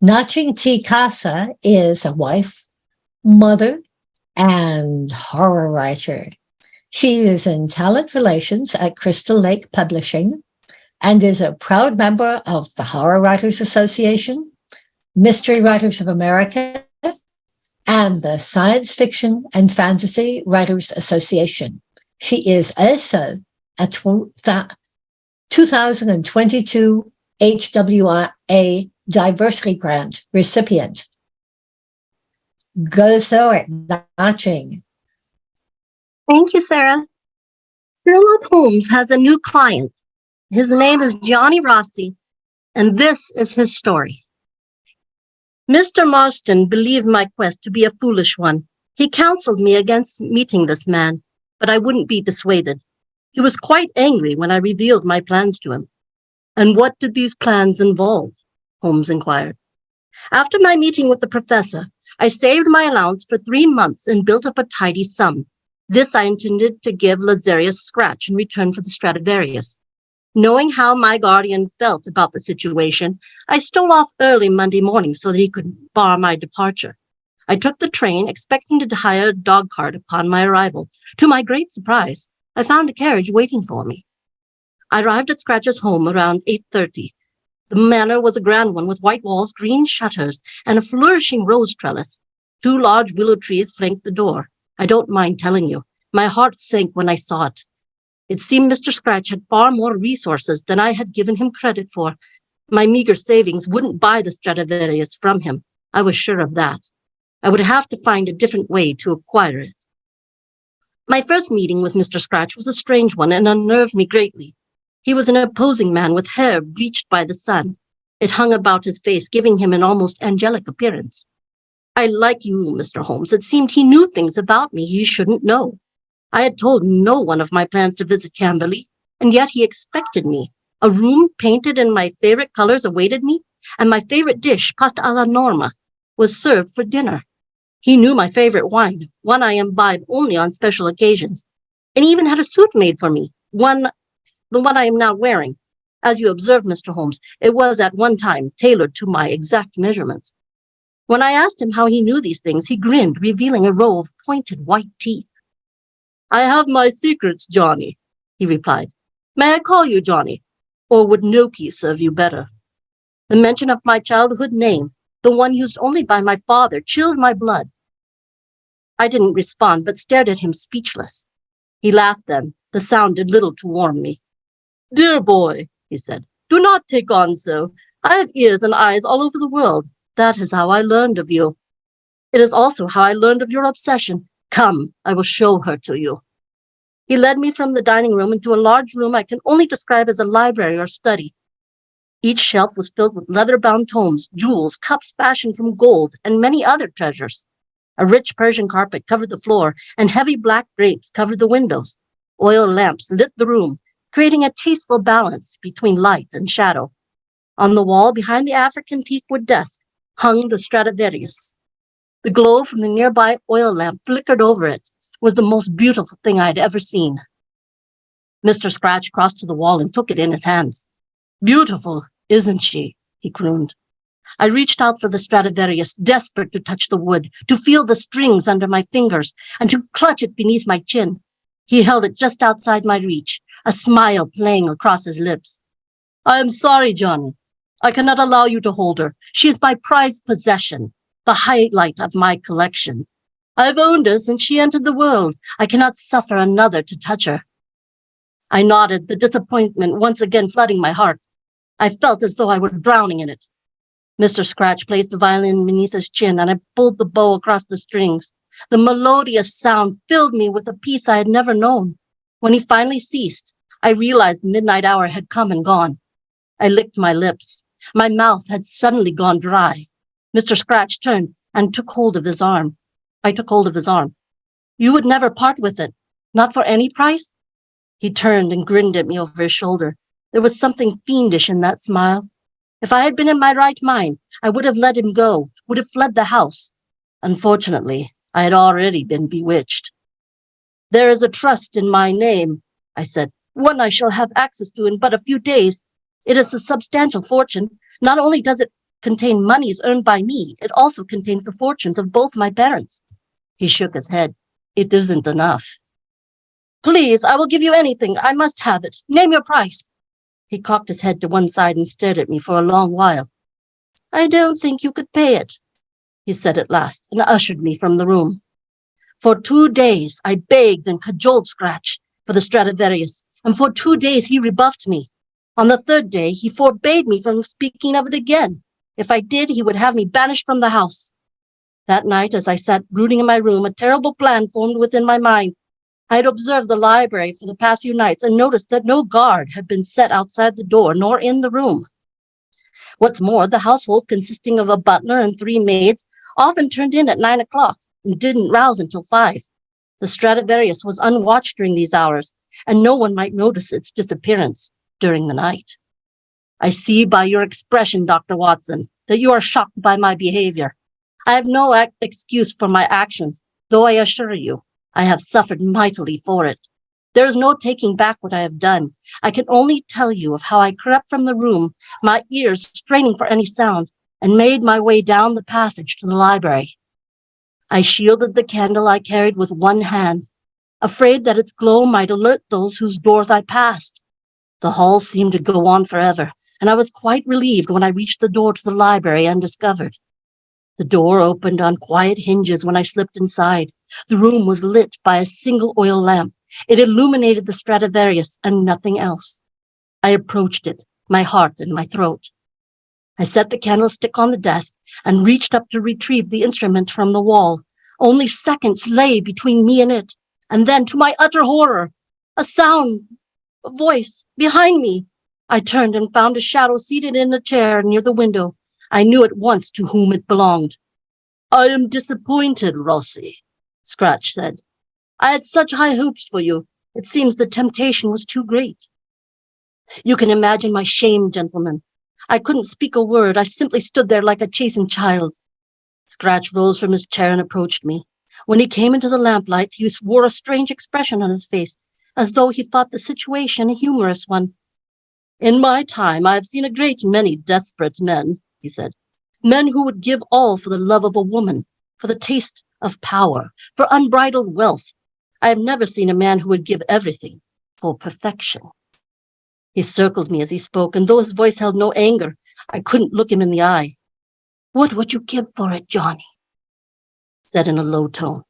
Naching Kassa is a wife, mother, and horror writer. She is in talent relations at Crystal Lake Publishing and is a proud member of the Horror Writers Association, Mystery Writers of America, and the Science Fiction and Fantasy Writers Association. She is also a 2022 HWA Diversity Grant recipient. Go through it, Naching. Thank you, Sarah. Sherlock Holmes has a new client. His name is Johnny Rossi, and this is his story. Mr. Marston believed my quest to be a foolish one. He counseled me against meeting this man, but I wouldn't be dissuaded. He was quite angry when I revealed my plans to him. And what did these plans involve? Holmes inquired. After my meeting with the professor, I saved my allowance for 3 months and built up a tidy sum. This I intended to give Lazarus Scratch in return for the Stradivarius. Knowing how my guardian felt about the situation, I stole off early Monday morning so that he could bar my departure. I took the train, expecting to hire a dog cart upon my arrival. To my great surprise, I found a carriage waiting for me. I arrived at Scratch's home around 8:30. The manor was a grand one with white walls, green shutters, and a flourishing rose trellis. 2 large willow trees flanked the door. I don't mind telling you, my heart sank when I saw it. It seemed Mr. Scratch had far more resources than I had given him credit for. My meager savings wouldn't buy the Stradivarius from him. I was sure of that. I would have to find a different way to acquire it. My first meeting with Mr. Scratch was a strange one and unnerved me greatly. He was an imposing man with hair bleached by the sun. It hung about his face, giving him an almost angelic appearance. I like you, Mr. Holmes. It seemed he knew things about me he shouldn't know. I had told no one of my plans to visit Camberley, and yet he expected me. A room painted in my favorite colors awaited me, and my favorite dish, pasta alla norma, was served for dinner. He knew my favorite wine, one I imbibe only on special occasions, and he even had a suit made for me, the one I am now wearing. As you observed, Mr. Holmes, it was at one time tailored to my exact measurements. When I asked him how he knew these things, he grinned, revealing a row of pointed white teeth. I have my secrets, Johnny, he replied. May I call you Johnny, or would Noki serve you better? The mention of my childhood name, the one used only by my father, chilled my blood. I didn't respond, but stared at him speechless. He laughed then. The sound did little to warm me. Dear boy, he said, do not take on so. I have ears and eyes all over the world. That is how I learned of you. It is also how I learned of your obsession. Come, I will show her to you. He led me from the dining room into a large room I can only describe as a library or study. Each shelf was filled with leather-bound tomes, jewels, cups fashioned from gold, and many other treasures. A rich Persian carpet covered the floor, and heavy black drapes covered the windows. Oil lamps lit the room, creating a tasteful balance between light and shadow. On the wall behind the African teakwood desk hung the Stradivarius. The glow from the nearby oil lamp flickered over it. Was the most beautiful thing I had ever seen. Mr. Scratch crossed to the wall and took it in his hands. Beautiful, isn't she? He crooned. I reached out for the Stradivarius, desperate to touch the wood, to feel the strings under my fingers, and to clutch it beneath my chin. He held it just outside my reach, a smile playing across his lips. I am sorry, Johnny. I cannot allow you to hold her. She is my prized possession, the highlight of my collection. I've owned her since she entered the world. I cannot suffer another to touch her. I nodded, the disappointment once again flooding my heart. I felt as though I were drowning in it. Mr. Scratch placed the violin beneath his chin, and I pulled the bow across the strings. The melodious sound filled me with a peace I had never known. When he finally ceased, I realized the midnight hour had come and gone. I licked my lips. My mouth had suddenly gone dry. Mr. Scratch turned and took hold of his arm. I took hold of his arm. You would never part with it, not for any price? He turned and grinned at me over his shoulder. There was something fiendish in that smile. If I had been in my right mind, I would have let him go, would have fled the house. Unfortunately, I had already been bewitched. There is a trust in my name, I said, one I shall have access to in but a few days. It is a substantial fortune. Not only does it contain monies earned by me, it also contains the fortunes of both my parents. He shook his head. It isn't enough. Please, I will give you anything. I must have it. Name your price. He cocked his head to one side and stared at me for a long while. I don't think you could pay it, he said at last, and ushered me from the room. For 2 days, I begged and cajoled Scratch for the Stradivarius, and for 2 days he rebuffed me. On the 3rd day, he forbade me from speaking of it again. If I did, he would have me banished from the house. That night, as I sat brooding in my room, a terrible plan formed within my mind. I had observed the library for the past few nights and noticed that no guard had been set outside the door nor in the room. What's more, the household, consisting of a butler and 3 maids, often turned in at 9 o'clock and didn't rouse until 5. The Stradivarius was unwatched during these hours, and no one might notice its disappearance during the night. I see by your expression, Dr. Watson, that you are shocked by my behavior. I have no excuse for my actions, though I assure you, I have suffered mightily for it. There is no taking back what I have done. I can only tell you of how I crept from the room, my ears straining for any sound, and made my way down the passage to the library. I shielded the candle I carried with one hand, afraid that its glow might alert those whose doors I passed. The hall seemed to go on forever, and I was quite relieved when I reached the door to the library undiscovered. The door opened on quiet hinges when I slipped inside. The room was lit by a single oil lamp. It illuminated the Stradivarius and nothing else. I approached it, my heart in my throat. I set the candlestick on the desk and reached up to retrieve the instrument from the wall. Only seconds lay between me and it, and then, to my utter horror, a sound, a voice behind me. I turned and found a shadow seated in a chair near the window. I knew at once to whom it belonged. I am disappointed, Rossi, Scratch said. I had such high hopes for you. It seems the temptation was too great. You can imagine my shame, gentlemen. I couldn't speak a word. I simply stood there like a chastened child. Scratch rose from his chair and approached me. When he came into the lamplight, he wore a strange expression on his face, as though he thought the situation a humorous one. In my time, I have seen a great many desperate men, he said. Men who would give all for the love of a woman, for the taste of power, for unbridled wealth. I have never seen a man who would give everything for perfection. He circled me as he spoke, and though his voice held no anger, I couldn't look him in the eye. What would you give for it, Johnny? Said in a low tone.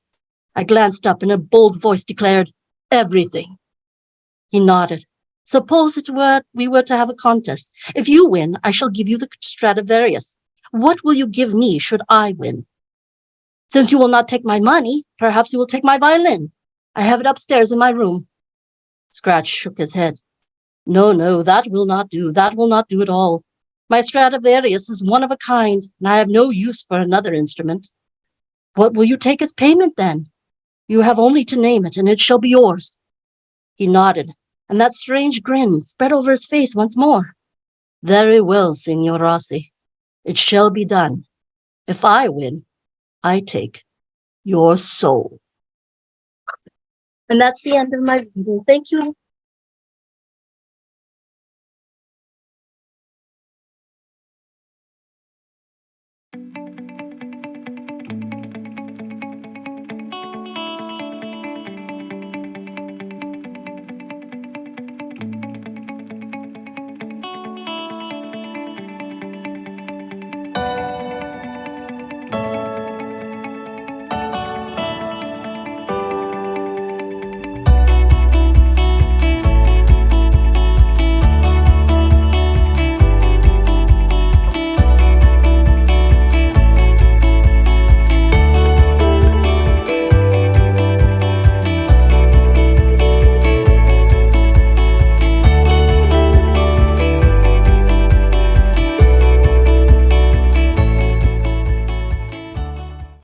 I glanced up and a bold voice declared, everything. He nodded. Suppose we were to have a contest. If you win, I shall give you the Stradivarius. What will you give me should I win? Since you will not take my money, perhaps you will take my violin. I have it upstairs in my room. Scratch shook his head. No, that will not do. That will not do at all. My Stradivarius is one of a kind, and I have no use for another instrument. What will you take as payment, then? You have only to name it, and it shall be yours. He nodded, and that strange grin spread over his face once more. Very well, Signor Rossi. It shall be done. If I win, I take your soul. And that's the end of my reading. Thank you